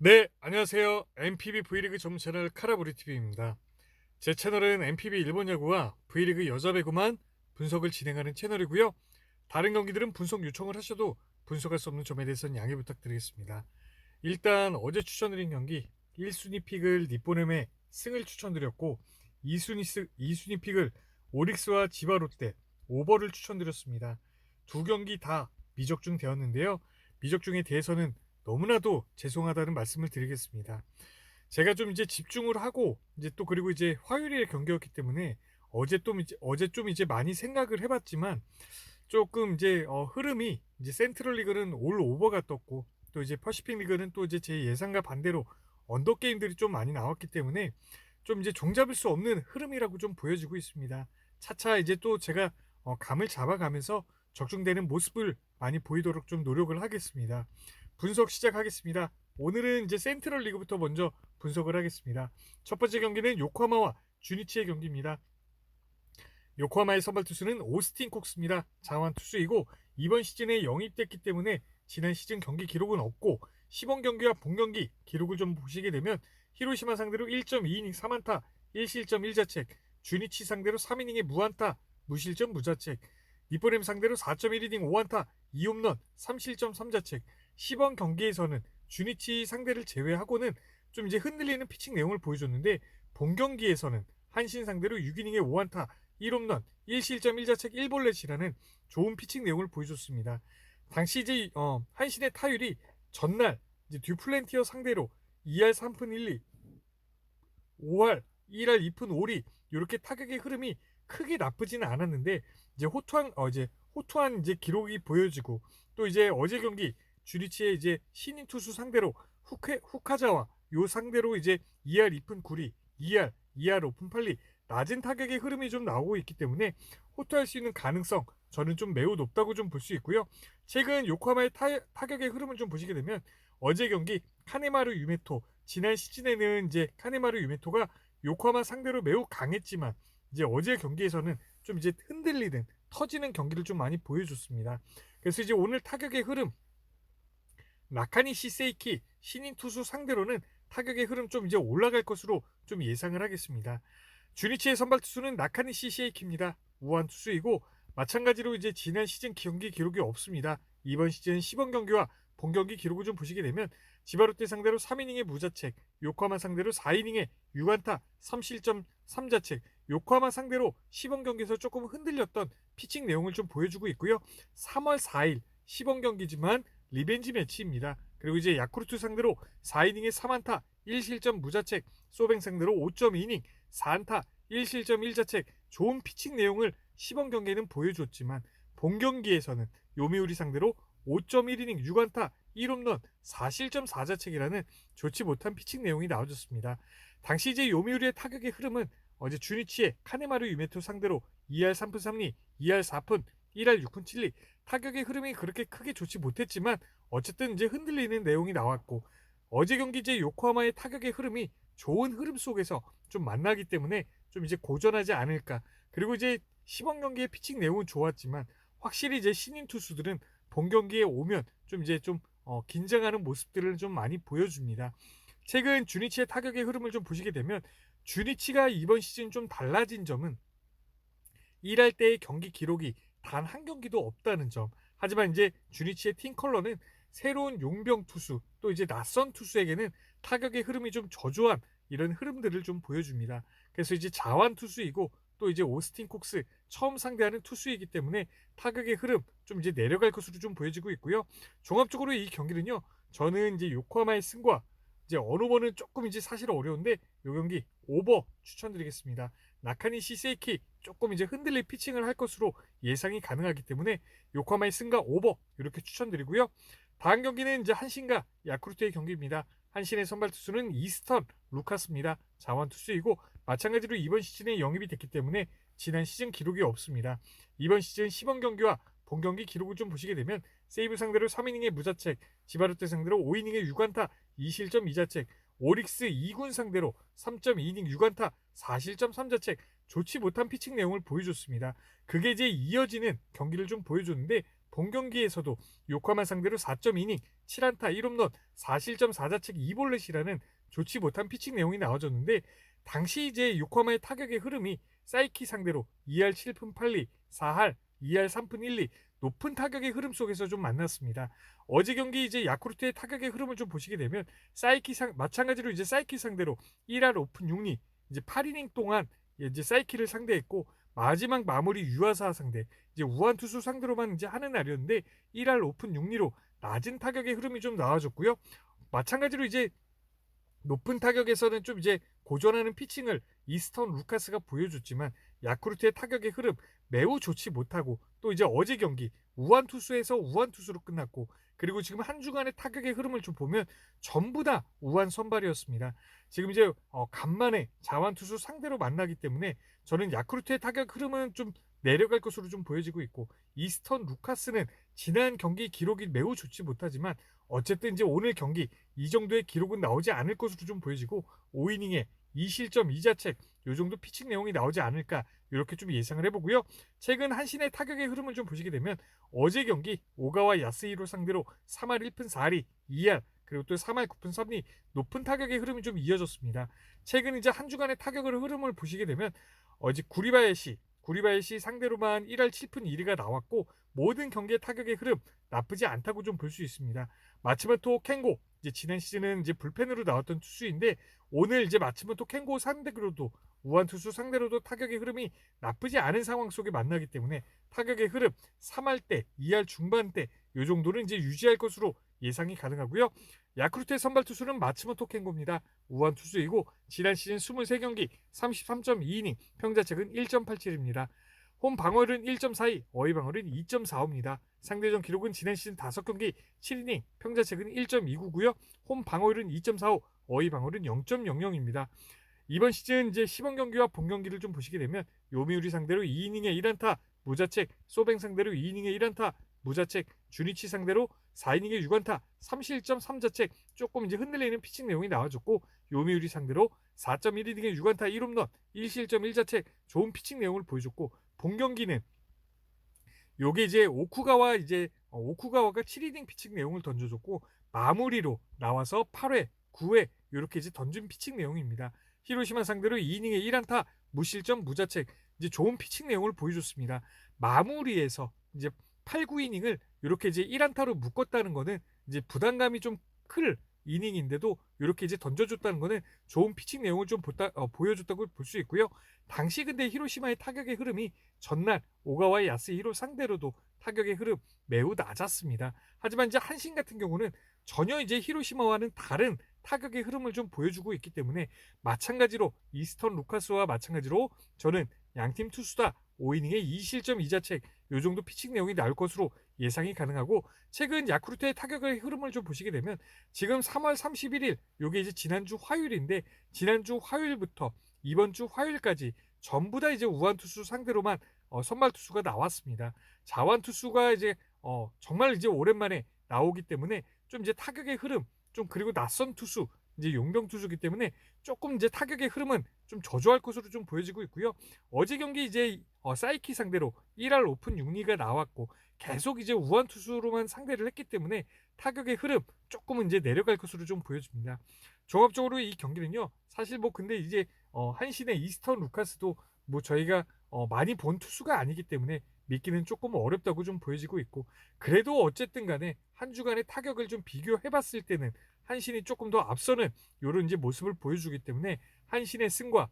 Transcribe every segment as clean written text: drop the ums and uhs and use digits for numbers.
네, 안녕하세요. MPB V리그 전문 채널 카라브리TV입니다. 제 채널은 MPB 일본 야구와 V리그 여자 배구만 분석을 진행하는 채널이고요. 다른 경기들은 분석 요청을 하셔도 분석할 수 없는 점에 대해서는 양해 부탁드리겠습니다. 일단 어제 추천드린 경기 1순위 픽을 니포넴의 승을 추천드렸고 2순위 픽을 오릭스와 지바롯데 오버를 추천드렸습니다. 두 경기 다 미적중 되었는데요. 미적중에 대해서는 너무나도 죄송하다는 말씀을 드리겠습니다. 제가 좀 이제 집중을 하고 이제 또 그리고 이제 화요일에 경기였기 때문에 어제 좀 이제 많이 생각을 해봤지만 조금 이제 흐름이 이제 센트럴 리그는 올 오버가 떴고 또 이제 퍼시픽 리그는 또 이제 제 예상과 반대로 언더 게임들이 좀 많이 나왔기 때문에 좀 이제 종잡을 수 없는 흐름이라고 좀 보여지고 있습니다. 차차 이제 또 제가 감을 잡아가면서 적중되는 모습을 많이 보이도록 좀 노력을 하겠습니다. 분석 시작하겠습니다. 오늘은 이제 센트럴 리그부터 먼저 분석을 하겠습니다. 첫 번째 경기는 요코하마와 주니치의 경기입니다. 요코하마의 선발 투수는 오스틴 콕스입니다. 자완 투수이고 이번 시즌에 영입됐기 때문에 지난 시즌 경기 기록은 없고 시범 경기와 본 경기 기록을 좀 보시게 되면 히로시마 상대로 1.2이닝 3안타 1실점 1자책, 주니치 상대로 3이닝에 무안타 무실점 무자책, 니포렘 상대로 4.1이닝 5안타 2홈런 3실점 3자책. 시범 경기에서는 주니치 상대를 제외하고는 좀 이제 흔들리는 피칭 내용을 보여줬는데 본 경기에서는 한신 상대로 6이닝에 5안타 1홈런 1실점 1자책 1볼넷이라는 좋은 피칭 내용을 보여줬습니다. 당시 이제 한신의 타율이 전날 이제 듀플랜티어 상대로 2할 3푼 1리 5할 1할 2푼 5리 이렇게 타격의 흐름이 크게 나쁘지는 않았는데 이제 호투한 이제 기록이 보여지고 또 이제 어제 경기 주리치의 이제 신인 투수 상대로 후카자와 요 상대로 이제 2할 2푼 9리 2할 5푼 8리 낮은 타격의 흐름이 좀 나오고 있기 때문에 호투할 수 있는 가능성 저는 좀 매우 높다고 좀 볼 수 있고요. 최근 요코하마의 타격의 흐름을 좀 보시게 되면 어제 경기 카네마루 유메토 지난 시즌에는 이제 카네마루 유메토가 요코하마 상대로 매우 강했지만 이제 어제 경기에서는 좀 이제 흔들리는 터지는 경기를 좀 많이 보여줬습니다. 그래서 이제 오늘 타격의 흐름 나카니시 세이키 신인 투수 상대로는 타격의 흐름 좀 이제 올라갈 것으로 좀 예상을 하겠습니다. 주니치의 선발 투수는 나카니시 세이키입니다. 우한 투수이고 마찬가지로 이제 지난 시즌 경기 기록이 없습니다. 이번 시즌 시범 경기와 본 경기 기록을 좀 보시게 되면 지바롯데 상대로 3이닝의 무자책, 요코하마 상대로 4이닝의 6안타 3실점 3자책, 요코하마 상대로 시범 경기에서 조금 흔들렸던 피칭 내용을 좀 보여주고 있고요. 3월 4일 시범 경기지만 리벤지 매치입니다. 그리고 이제 야쿠르트 상대로 4이닝에 3안타 1실점 무자책, 소뱅 상대로 5.2이닝 4안타 1실점 1자책 좋은 피칭 내용을 시범 경기에는 보여줬지만 본 경기에서는 요미우리 상대로 5.1이닝 6안타 1홈런 4실점 4자책이라는 좋지 못한 피칭 내용이 나와줬습니다. 당시 이제 요미우리의 타격의 흐름은 어제 주니치의 카네마루 유메토 상대로 2할 3푼 3리, 2할 4푼, 1할 6푼 7리 타격의 흐름이 그렇게 크게 좋지 못했지만 어쨌든 이제 흔들리는 내용이 나왔고 어제 경기 이제 요코하마의 타격의 흐름이 좋은 흐름 속에서 좀 만나기 때문에 좀 이제 고전하지 않을까. 그리고 이제 시범 경기의 피칭 내용은 좋았지만 확실히 이제 신인 투수들은 본 경기에 오면 좀 이제 좀 긴장하는 모습들을 좀 많이 보여줍니다. 최근 주니치의 타격의 흐름을 좀 보시게 되면 주니치가 이번 시즌 좀 달라진 점은 1할 때의 경기 기록이 단 한 경기도 없다는 점. 하지만 이제 주니치의 팀 컬러는 새로운 용병 투수 또 이제 낯선 투수에게는 타격의 흐름이 좀 저조한 이런 흐름들을 좀 보여줍니다. 그래서 이제 자완 투수이고 또 이제 오스틴 콕스 처음 상대하는 투수이기 때문에 타격의 흐름 좀 이제 내려갈 것으로 좀 보여지고 있고요. 종합적으로 이 경기는요. 저는 이제 요코하마의 승과 이제 어느 번은 조금 이제 사실 어려운데 요 경기 오버 추천드리겠습니다. 나카니시 세이키 조금 이제 흔들릴 피칭을 할 것으로 예상이 가능하기 때문에 요코하마의 승과 오버 이렇게 추천드리고요. 다음 경기는 이제 한신과 야쿠르트의 경기입니다. 한신의 선발 투수는 이스턴 루카스입니다. 자완 투수이고 마찬가지로 이번 시즌에 영입이 됐기 때문에 지난 시즌 기록이 없습니다. 이번 시즌 시범 경기와 본 경기 기록을 좀 보시게 되면 세이브 상대로 3이닝의 무자책, 지바르테 상대로 5이닝의 6안타 2실점 2자책, 오릭스 2군 상대로 3.2이닝 6안타 4실점 3자책 좋지 못한 피칭 내용을 보여줬습니다. 그게 이제 이어지는 경기를 좀 보여줬는데 본 경기에서도 요코하마 상대로 4.2이닝 7안타 1홈런 4실점 4자책 2볼넷이라는 좋지 못한 피칭 내용이 나와줬는데 당시 이제 요코하마의 타격의 흐름이 사이키 상대로 2할 7푼 8리, 4할 2할 3푼 1리 높은 타격의 흐름 속에서 좀 만났습니다. 어제 경기 이제 야쿠르트의 타격의 흐름을 좀 보시게 되면 마찬가지로 이제 사이키 상대로 1할 5푼 6리 이제 8이닝 동안 이제 사이키를 상대했고 마지막 마무리 유아사 상대 이제 우한 투수 상대로만 이제 하는 날이었는데 1할 5푼 6리로 낮은 타격의 흐름이 좀 나와줬고요. 마찬가지로 이제 높은 타격에서는 좀 이제 고전하는 피칭을 이스턴 루카스가 보여줬지만 야쿠르트의 타격의 흐름 매우 좋지 못하고 또 이제 어제 경기 우한 투수에서 우한 투수로 끝났고 그리고 지금 한 주간의 타격의 흐름을 좀 보면 전부 다 우한 선발이었습니다. 지금 이제 간만에 자완 투수 상대로 만나기 때문에 저는 야쿠르트의 타격 흐름은 좀 내려갈 것으로 좀 보여지고 있고 이스턴 루카스는 지난 경기 기록이 매우 좋지 못하지만 어쨌든 이제 오늘 경기 이 정도의 기록은 나오지 않을 것으로 좀 보여지고 5이닝에 2실점 2자책 이 정도 피칭 내용이 나오지 않을까 이렇게 좀 예상을 해보고요. 최근 한신의 타격의 흐름을 좀 보시게 되면 어제 경기 오가와 야스히로 상대로 3할 1푼 4리 2할 그리고 또 3할 9푼 3리 높은 타격의 흐름이 좀 이어졌습니다. 최근 이제 한 주간의 타격의 흐름을 보시게 되면 어제 구리바야시 상대로만 1할 7푼 1리가 나왔고 모든 경기의 타격의 흐름 나쁘지 않다고 좀 볼 수 있습니다. 마츠모토 켄고 이제 지난 시즌은 이제 불펜으로 나왔던 투수인데 오늘 이제 마츠모토 켄고 상대로도 우한 투수 상대로도 타격의 흐름이 나쁘지 않은 상황 속에 만나기 때문에 타격의 흐름 3할 때, 2할 중반대 이 정도는 이제 유지할 것으로 예상이 가능하고요. 야쿠르트의 선발 투수는 마츠모토 켄고입니다. 우한 투수이고 지난 시즌 23경기 33.2이닝 평자책은 1.87입니다. 홈 방어율은 1.42, 어휘 방어율은 2.45입니다. 상대전 기록은 지난 시즌 5경기 7이닝 평자책은 1.29고요. 홈 방어율은 2.45, 어휘 방어율은 0.00입니다. 이번 시즌 이제 시범 경기와 본 경기를 좀 보시게 되면 요미우리 상대로 2이닝에 1안타 무자책, 소뱅 상대로 2이닝에 1안타 무자책, 주니치 상대로 4이닝에 6안타 3실점 3자책 조금 이제 흔들리는 피칭 내용이 나와줬고 요미우리 상대로 4.1이닝에 6안타 1홈런 1실점 1자책 좋은 피칭 내용을 보여줬고 본 경기는 요게 이제 오쿠가와가 7이닝 피칭 내용을 던져줬고 마무리로 나와서 8회, 9회 이렇게 이제 던진 피칭 내용입니다. 히로시마 상대로 2이닝에 1안타 무실점 무자책 이제 좋은 피칭 내용을 보여줬습니다. 마무리에서 이제 8, 9이닝을 이렇게 이제 1안타로 묶었다는 거는 이제 부담감이 좀 클 이닝인데도 이렇게 이제 던져줬다는 거는 좋은 피칭 내용을 좀 보여줬다고 볼 수 있고요. 당시 근데 히로시마의 타격의 흐름이 전날 오가와의 야스히로 상대로도 타격의 흐름 매우 낮았습니다. 하지만 이제 한신 같은 경우는 전혀 이제 히로시마와는 다른 타격의 흐름을 좀 보여주고 있기 때문에 마찬가지로 이스턴 루카스와 마찬가지로 저는 양팀 투수 다 5이닝에 2실점 2자책 이 정도 피칭 내용이 나올 것으로 예상이 가능하고 최근 야쿠르트의 타격의 흐름을 좀 보시게 되면 지금 3월 31일 요게 이제 지난주 화요일인데 지난주 화요일부터 이번 주 화요일까지 전부 다 이제 우한 투수 상대로만 선발 투수가 나왔습니다. 자완 투수가 이제 정말 이제 오랜만에 나오기 때문에 좀 이제 타격의 흐름 좀 그리고 낯선 투수 이제 용병 투수기 때문에 조금 이제 타격의 흐름은 좀 저조할 것으로 좀 보여지고 있고요. 어제 경기 이제 사이키 상대로 1할 5푼 6리가 나왔고 계속 이제 우한 투수로만 상대를 했기 때문에 타격의 흐름 조금은 이제 내려갈 것으로 좀 보여집니다. 종합적으로 이 경기는요. 사실 뭐 근데 이제 한신의 이스턴 루카스도 뭐 저희가 많이 본 투수가 아니기 때문에 믿기는 조금 어렵다고 좀 보여지고 있고 그래도 어쨌든 간에 한 주간의 타격을 좀 비교해 봤을 때는 한신이 조금 더 앞서는 이런 이제 모습을 보여주기 때문에 한신의 승과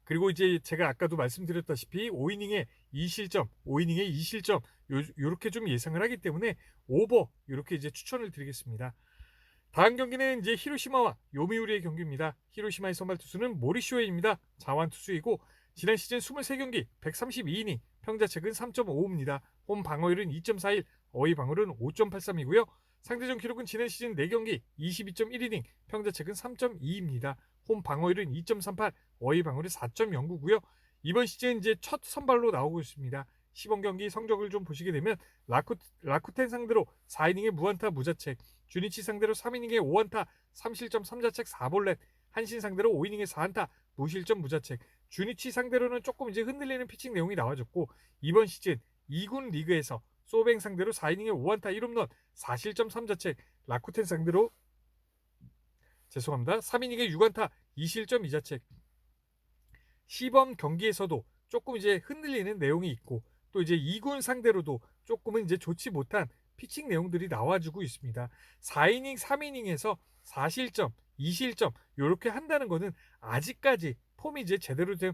그리고 이제 제가 아까도 말씀드렸다시피 5이닝에 2실점, 5이닝에 2실점 요렇게 좀 예상을 하기 때문에 오버 이렇게 이제 추천을 드리겠습니다. 다음 경기는 이제 히로시마와 요미우리의 경기입니다. 히로시마의 선발 투수는 모리쇼에입니다. 자완 투수이고 지난 시즌 23경기 132이닝 평자책은 3.55입니다. 홈 방어율은 2.41, 어휘 방어율은 5.83이고요. 상대전 기록은 지난 시즌 4경기 22.1이닝 평자책은 3.2입니다. 홈 방어율은 2.38, 어휘 방어율은 4.09고요. 이번 시즌 이제 첫 선발로 나오고 있습니다. 시범 경기 성적을 좀 보시게 되면 라쿠텐 상대로 4이닝에 무안타 무자책, 주니치 상대로 3이닝에 5안타 3실점 3자책 4볼넷, 한신 상대로 5이닝에 4안타 무실점 무자책, 주니치 상대로는 조금 이제 흔들리는 피칭 내용이 나와줬고 이번 시즌 2군 리그에서 소뱅 상대로 4이닝에 5안타 1홈런 4실점 3자책, 라쿠텐 상대로 3이닝에 6안타 2실점 2자책. 시범 경기에서도 조금 이제 흔들리는 내용이 있고, 또 이제 2군 상대로도 조금은 이제 좋지 못한 피칭 내용들이 나와주고 있습니다. 4이닝 3이닝에서 4실점 2실점 이렇게 한다는 거는 아직까지 폼이 이제 제대로 좀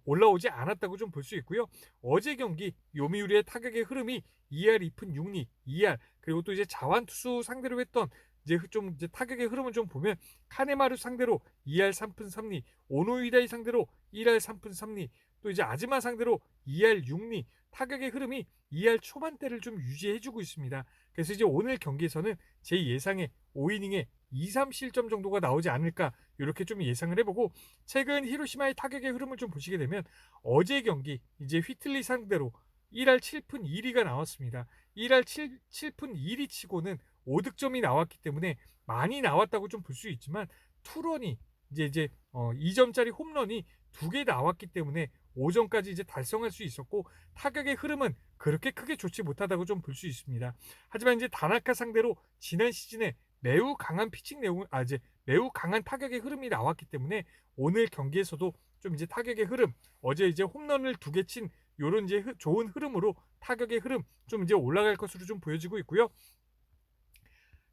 올라오지 않았다고 좀 볼 수 있고요. 어제 경기 요미우리의 타격의 흐름이 2할 2푼 6리 2할, 그리고 또 이제 자완 투수 상대로 했던 이제 타격의 흐름을 좀 보면, 카네마루 상대로 2할 3푼 3리, 오노이다이 상대로 1할 3푼 3리, 또 이제 아즈마 상대로 2할 6리, 타격의 흐름이 2할 초반대를 좀 유지해주고 있습니다. 그래서 이제 오늘 경기에서는 제 예상에 5이닝에 2, 3실점 정도가 나오지 않을까 이렇게 좀 예상을 해보고, 최근 히로시마의 타격의 흐름을 좀 보시게 되면 어제 경기 이제 휘틀리 상대로 1할 7푼 2리가 나왔습니다. 1할 7푼 2리 치고는 5득점이 나왔기 때문에 많이 나왔다고 좀 볼 수 있지만, 투런이 이제 2점짜리 홈런이 2개 나왔기 때문에 5점까지 이제 달성할 수 있었고, 타격의 흐름은 그렇게 크게 좋지 못하다고 좀 볼 수 있습니다. 하지만 이제 다나카 상대로 지난 시즌에 매우 강한 피칭 내용, 이제 매우 강한 타격의 흐름이 나왔기 때문에 오늘 경기에서도 좀 이제 타격의 흐름, 어제 이제 홈런을 2개 친 요런 이제 좋은 흐름으로 타격의 흐름 좀 이제 올라갈 것으로 좀 보여지고 있고요.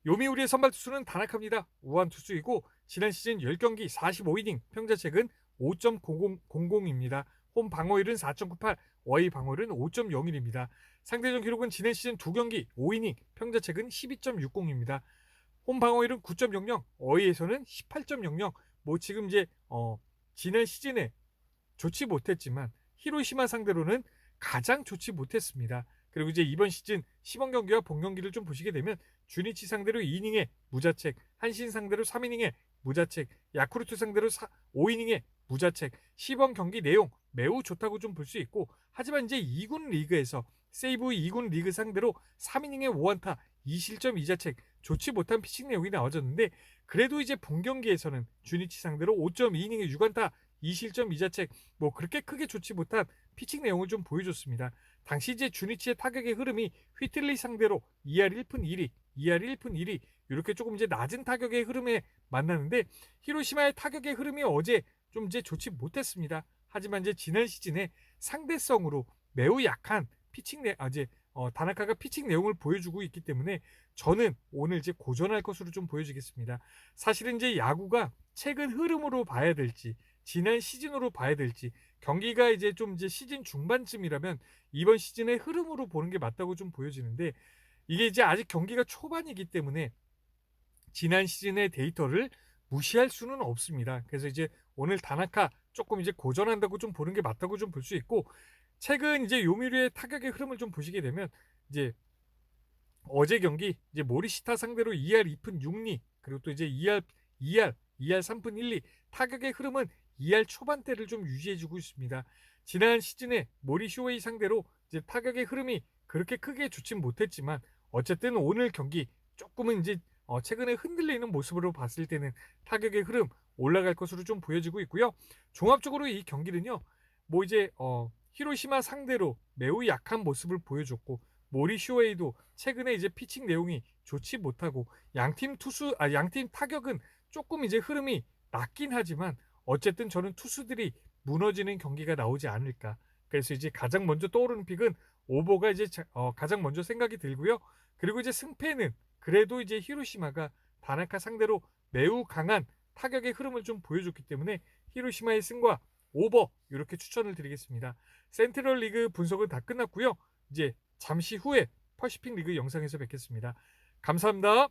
요미우리의 선발 투수는 다나카입니다. 우한 투수이고 지난 시즌 10경기 45이닝, 평자책은 5.00입니다. 홈 방어율은 4.98, 어웨이 방어율은 5.01입니다. 상대전 기록은 지난 시즌 2경기 5이닝, 평자책은 12.60입니다. 홈 방어율은 9.00, 어웨이에서는 18.00. 뭐 지금 이제 지난 시즌에 좋지 못했지만 히로시마 상대로는 가장 좋지 못했습니다. 그리고 이제 이번 시즌 시범 경기와 본 경기를 좀 보시게 되면 주니치 상대로 2이닝에 무자책, 한신 상대로 3이닝에 무자책, 야쿠르트 상대로 5이닝에 무자책, 시범 경기 내용 매우 좋다고 좀 볼 수 있고, 하지만 이제 2군 리그에서 세이브 2군 리그 상대로 3이닝에 5안타 2실점 2자책 좋지 못한 피칭 내용이 나와졌는데, 그래도 이제 본 경기에서는 주니치 상대로 5.2이닝에 6안타 2실점 2자책 뭐 그렇게 크게 좋지 못한 피칭 내용을 좀 보여줬습니다. 당시 이제 주니치의 타격의 흐름이 휘틀리 상대로 2할 1푼 1리, 2할 1푼 1리 이렇게 조금 이제 낮은 타격의 흐름에 만났는데, 히로시마의 타격의 흐름이 어제 좀 이제 좋지 못했습니다. 하지만 이제 지난 시즌에 상대성으로 매우 약한 피칭 다나카가 피칭 내용을 보여주고 있기 때문에 저는 오늘 이제 고전할 것으로 좀 보여지겠습니다. 사실은 이제 야구가 최근 흐름으로 봐야 될지 지난 시즌으로 봐야 될지, 경기가 이제 좀 이제 시즌 중반쯤이라면 이번 시즌의 흐름으로 보는 게 맞다고 좀 보여지는데, 이게 이제 아직 경기가 초반이기 때문에 지난 시즌의 데이터를 무시할 수는 없습니다. 그래서 이제 오늘 다나카 조금 이제 고전한다고 좀 보는 게 맞다고 좀 볼 수 있고, 최근 이제 요미르의 타격의 흐름을 좀 보시게 되면 이제 어제 경기 이제 모리시타 상대로 2할 2푼 6리, 그리고 또 이제 2할 3푼 1리, 타격의 흐름은 2할 초반대를 좀 유지해주고 있습니다. 지난 시즌에 모리쇼웨이 상대로 이제 타격의 흐름이 그렇게 크게 좋진 못했지만, 어쨌든 오늘 경기 조금은 이제 최근에 흔들리는 모습으로 봤을 때는 타격의 흐름 올라갈 것으로 좀 보여지고 있고요. 종합적으로 이 경기는요, 뭐 이제 히로시마 상대로 매우 약한 모습을 보여줬고, 모리쇼웨이도 최근에 이제 피칭 내용이 좋지 못하고, 양팀 타격은 조금 이제 흐름이 낮긴 하지만 어쨌든 저는 투수들이 무너지는 경기가 나오지 않을까. 그래서 이제 가장 먼저 떠오르는 픽은 오버가 이제 가장 먼저 생각이 들고요. 그리고 이제 승패는 그래도 이제 히로시마가 다나카 상대로 매우 강한 타격의 흐름을 좀 보여줬기 때문에 히로시마의 승과 오버 이렇게 추천을 드리겠습니다. 센트럴 리그 분석은 다 끝났고요. 이제 잠시 후에 퍼시픽 리그 영상에서 뵙겠습니다. 감사합니다.